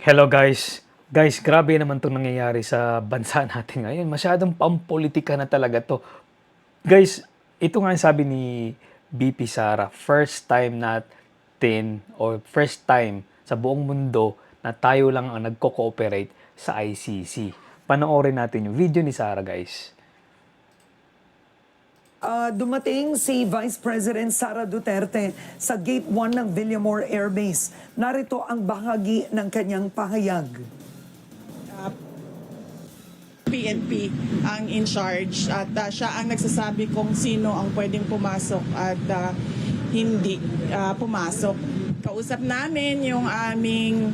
Hello guys. Guys, grabe naman 'tong nangyayari sa bansa natin ngayon. Masyadong pampolitika na talaga 'to. Guys, ito nga yung sabi ni BP Sara, first time natin or first time sa buong mundo na tayo lang ang nagko-cooperate sa ICC. Panoorin natin yung video ni Sara, guys. Dumating si Vice President Sara Duterte sa Gate 1 ng Villamor Air Base. Narito ang bahagi ng kanyang pahayag. PNP ang in charge at siya ang nagsasabi kung sino ang pwedeng pumasok at hindi pumasok. Kausap namin yung aming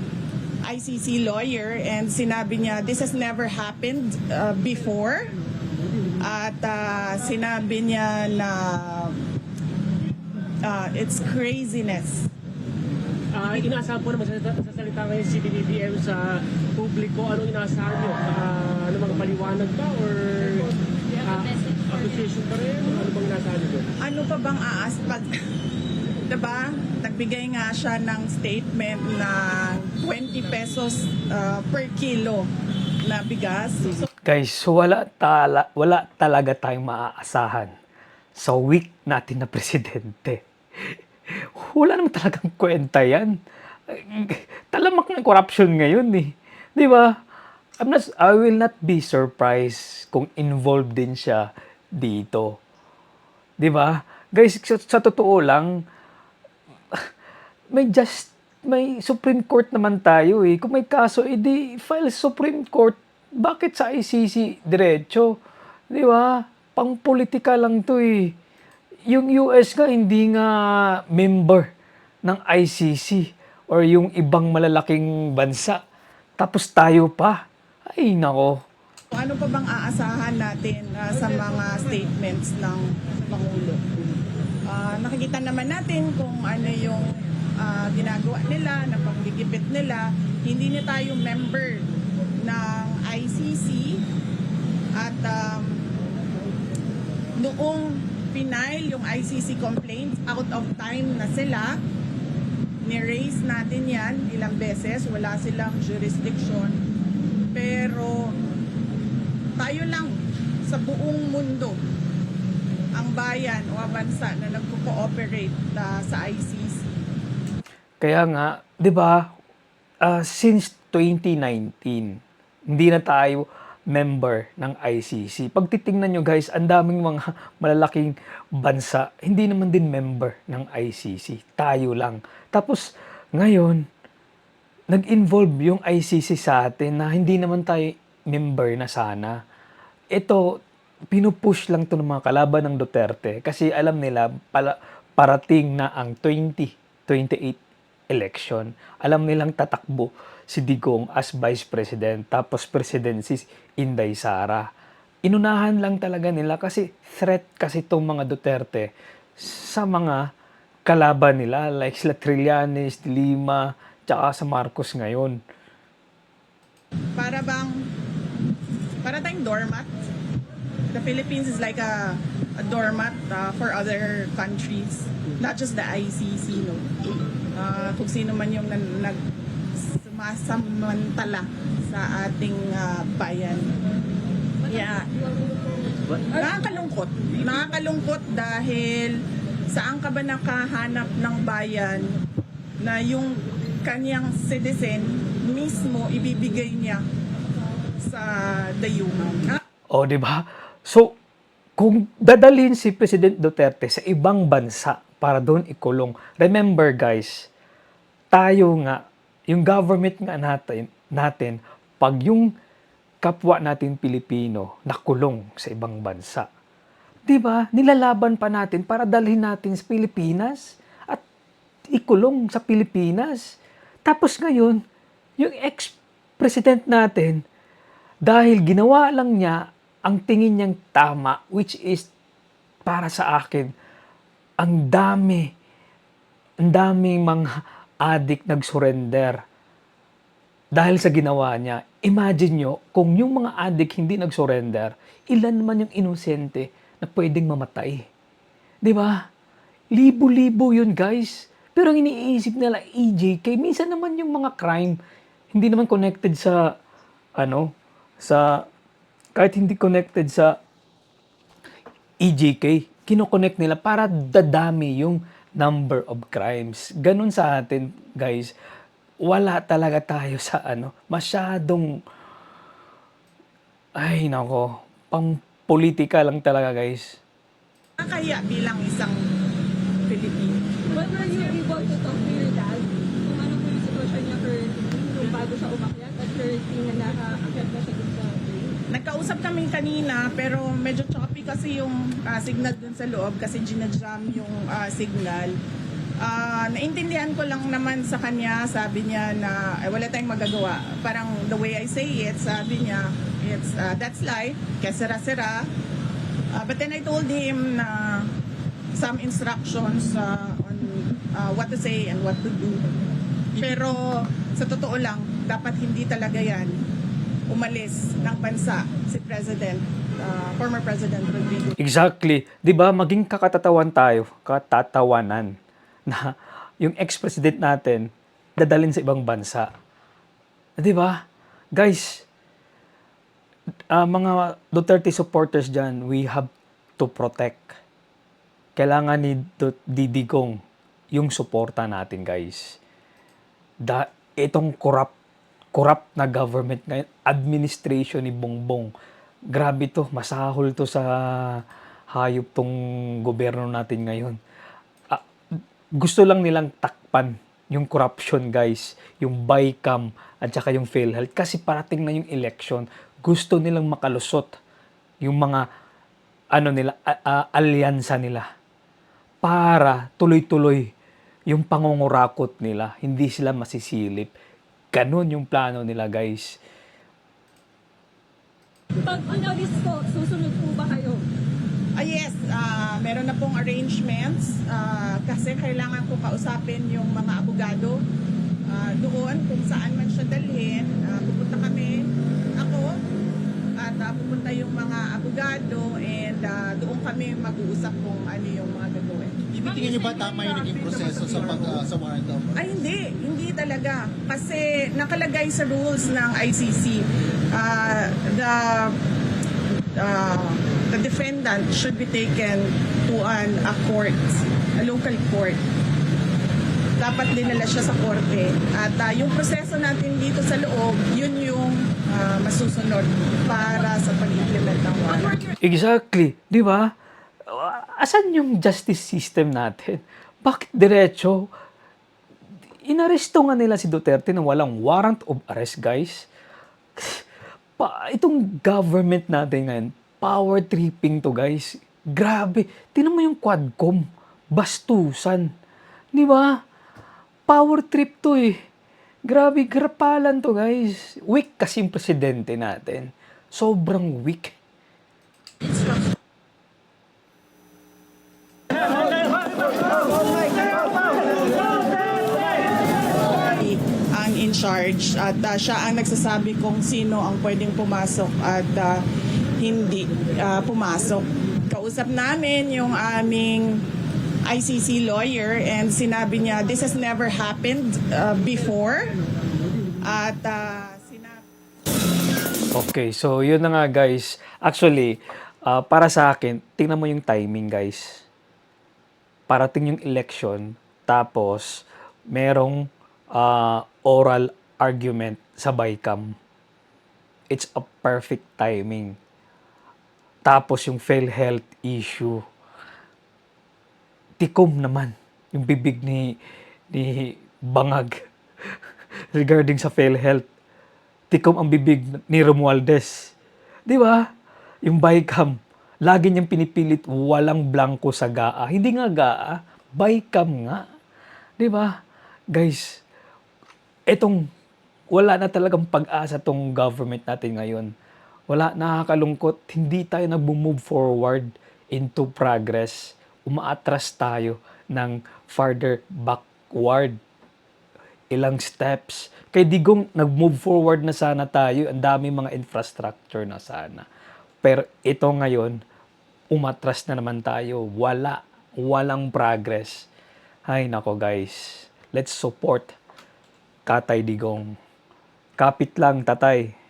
ICC lawyer and sinabi niya this has never happened before at sinabi niya na it's craziness. Inaasahan po naman sasalita ngayon si BBM sa publiko. Anong inaasahan nyo? Ano mga paliwanag ba? Or appreciation pa rin? Ano bang inaasahan nyo doon? Ano pa bang aaspag? Diba? Nagbigay nga siya ng statement na 20 pesos per kilo na bigas. So, Guys, so wala talaga tayong maaasahan sa weak natin na presidente. Wala naman talagang kwenta yan. Talamak ng corruption ngayon eh. Di ba? I will not be surprised kung involved din siya dito. Di ba? Guys, sa totoo lang, may Supreme Court naman tayo eh. Kung may kaso, edi file Supreme Court. Bakit sa ICC diretso? Di ba? Pang-politika lang to eh. Yung US nga hindi nga member ng ICC or yung ibang malalaking bansa. Tapos tayo pa. Ay nako. ano pa bang aasahan natin sa mga statements ng Pangulo? Nakikita naman natin kung ano yung ginagawa nila, na panggigipit nila. Hindi na tayo member ng ICC at noong final yung ICC complaints, out of time na sila. Ni-raise natin yan ilang beses, wala silang jurisdiction. Pero tayo lang sa buong mundo ang bayan o bansa na nagko-cooperate sa ICC. Kaya nga, 'di ba? Since 2019, hindi na tayo member ng ICC. Pag titingnan nyo guys, ang daming mga malalaking bansa, hindi naman din member ng ICC. Tayo lang. Tapos, ngayon, nag-involve yung ICC sa atin na hindi naman tayo member na sana. Ito, pinupush lang to ng mga kalaban ng Duterte kasi alam nila parating na ang 2028 election. Alam nilang tatakbo si Digong as Vice President tapos President si Inday Sara. Inunahan lang talaga nila kasi threat kasi itong mga Duterte sa mga kalaban nila like sila Trillanes, Lima, tsaka sa Marcos ngayon. Para tayong doormat. The Philippines is like a doormat for other countries, not just the ICC, no. Kung sino man yung sumasamantala sa ating bayan. Yeah. Nakakalungkot dahil saan ka ba nakahanap ng bayan na yung kanyang citizen mismo ibibigay niya sa dayuhan. O, di ba? So, kung dadalhin si President Duterte sa ibang bansa para doon ikulong, remember guys, tayo nga, yung government nga natin, pag yung kapwa natin Pilipino nakulong sa ibang bansa, di ba? Nilalaban pa natin para dalhin natin sa Pilipinas at ikulong sa Pilipinas. Tapos ngayon, yung ex-president natin, dahil ginawa lang niya ang tingin niyang tama, which is para sa akin, ang daming mga adik nag-surrender dahil sa ginawa niya. Imagine nyo, kung yung mga adik hindi nag-surrender, ilan naman yung inosente na pwedeng mamatay. Di ba? Libo-libo yun, guys. Pero ang iniisip nila, EJK, minsan naman yung mga crime, hindi naman connected sa ano, sa kahit hindi connected sa EJK, kino-connect nila para dadami yung number of crimes. Ganun sa atin, guys. Wala talaga tayo sa masyadong, ay nako, pang politika lang talaga, guys. Kaya bilang isang Pilipino. But were you able to talk to your dad kung ano po yung sitwasyon niya currently nung bago siya umakyat at currently na nakaakyat na siya dun sa plane? Nagkausap kami kanina pero medyo choppy kasi yung signal dun sa loob kasi ginajam yung signal. Naintindihan ko lang naman sa kanya, sabi niya na wala tayong magagawa. Parang the way I say it, sabi niya, it's that's life, kesera-sera. But then I told him na some instructions on what to say and what to do. Pero sa totoo lang, dapat hindi talaga yan umalis ng bansa si President, former President Rodrigo. Exactly. 'Di ba? Maging katatawanan na yung ex-president natin dadalhin sa ibang bansa. 'Di ba? Guys, mga Duterte supporters dyan, we have to protect. Kailangan ni Digong yung suporta natin, guys. Itong corrupt na government ngayon, administration ni Bongbong, grabe to, masahol to sa hayop tong gobyerno natin ngayon. Gusto lang nilang takpan yung corruption, guys, yung BICAM at saka yung PhilHealth kasi parating na yung election. Gusto nilang makalusot yung mga alyansa nila para tuloy-tuloy yung pangungurakot nila, hindi sila masisilip. Ganun yung plano nila, guys. Pag on audits po, susunod po ba kayo? Yes, meron na pong arrangements kasi kailangan ko kausapin yung mga abogado doon kung saan man siya dalhin. Pupunta kami, ako, at pupunta yung mga abogado and doon kami mag-uusap kung ano yung mga gagawin. Tingin niyo ba tama yung naging proseso sa warrant of? Ay hindi talaga. Kasi nakalagay sa rules ng ICC, the defendant should be taken to a court, a local court. Dapat dinala siya sa korte. At yung proseso natin dito sa loob, yun yung masusunod para sa pag-implement ng warrant. Exactly. Di ba? Asan yung justice system natin? Bakit diretso? Inaresto nga nila si Duterte na walang warrant of arrest, guys. Itong government natin ngayon, power tripping to, guys. Grabe. Tingnan mo yung Quadcom. Bastusan. Di ba? Power trip to eh. Grabe, grapalan to, guys. Weak kasi yung presidente natin. Sobrang weak. Ang in charge at siya ang nagsasabi kung sino ang pwedeng pumasok at hindi pumasok. Kausap namin yung aming ICC lawyer and sinabi niya this has never happened before at sinabi. Okay, so yun na nga, guys. Actually, para sa akin, tingnan mo yung timing, guys. Parating yung election, tapos merong oral argument sa BICAM. It's a perfect timing. Tapos yung PhilHealth issue. Tikom naman yung bibig ni Bangag regarding sa PhilHealth. Tikom ang bibig ni Romualdez. Di ba? Yung BICAM, lagi niyang pinipilit walang blanco sa GAA. Hindi nga GAA, BICAM nga. Di ba? Guys, etong wala na talagang pag-asa tong government natin ngayon. Wala, nakakalungkot. Hindi tayo nag-move forward into progress. Umaatras tayo ng farther backward. Ilang steps. Kay Digong, nag-move forward na sana tayo. Ang dami mga infrastructure na sana. Pero ito ngayon, umatras na naman tayo. Walang progress. Ay nako, guys. Let's support Tatay Digong. Kapit lang, tatay.